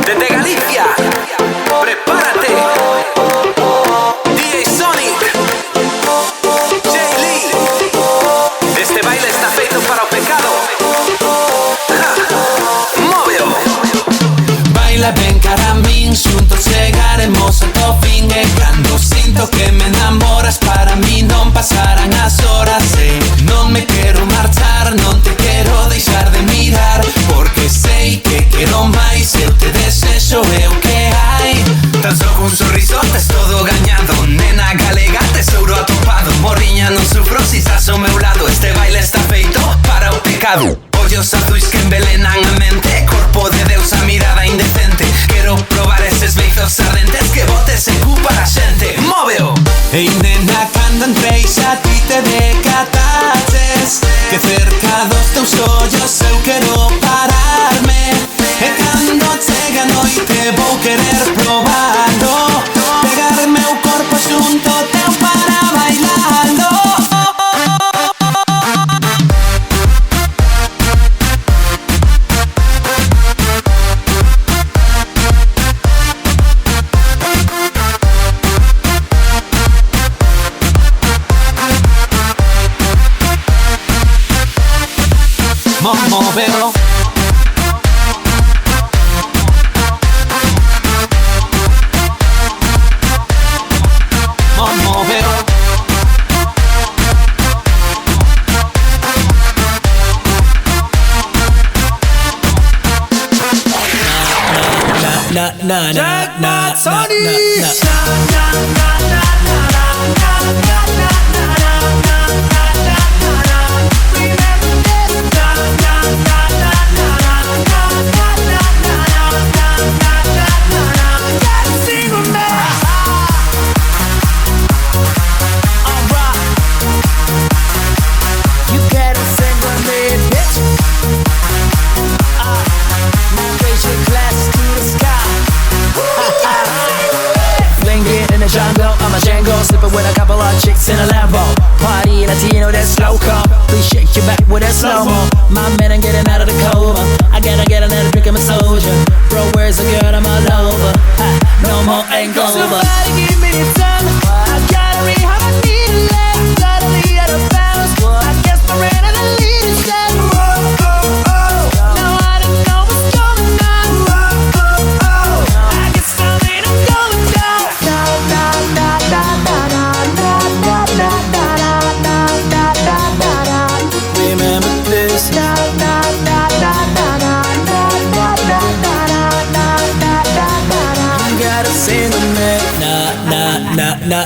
Desde Galicia, prepárate. DJ Sonic, Jay Lee. Este baile está feito para o pecado. Móveo. Baila ben cara a min, xuntos chegaremos ata o fin. E cando sinto que me enamoras, para mí non pasarán as horas. Non me quero marchar, non te quero deixar de mirar, porque sei que quero máis. Eu te desexo, é o que hai. Tan só con sorriso tes todo gañado. Nena galega, tesouro atopado. Morriña, non sufro si estás ao meu lado. Este baile está feito para o pecado. Ollos azuis que envelenan a mente, corpo de Deus, a mirada indecente. Quero probar eses beizos ardentes, que botes en cu para a xente. Móveo! Ei nena, cando entrei xa ti te decataches que cerca dos teus ollos eu quero pararme. E cando chega a noite vou querer probando, pegar meu corpo xunto teu para bailando. Móvelo. Móvelo. Slipping with a couple of chicks in a Lambo. Party Latino, that's loco. Please shake your back with that slow-mo. My man, I'm getting out of the coma. I gotta get another drink, I'm a soldier. Bro, where's the girl? I'm all over. No more hangover. Somebody give me the time. I gotta rehab, I need a leg. Suddenly out of bounds. I guess my ran out of lead and said, now I don't know what's going on. I guess something I'm going down. Remember this. You gotta sing with me. Nah.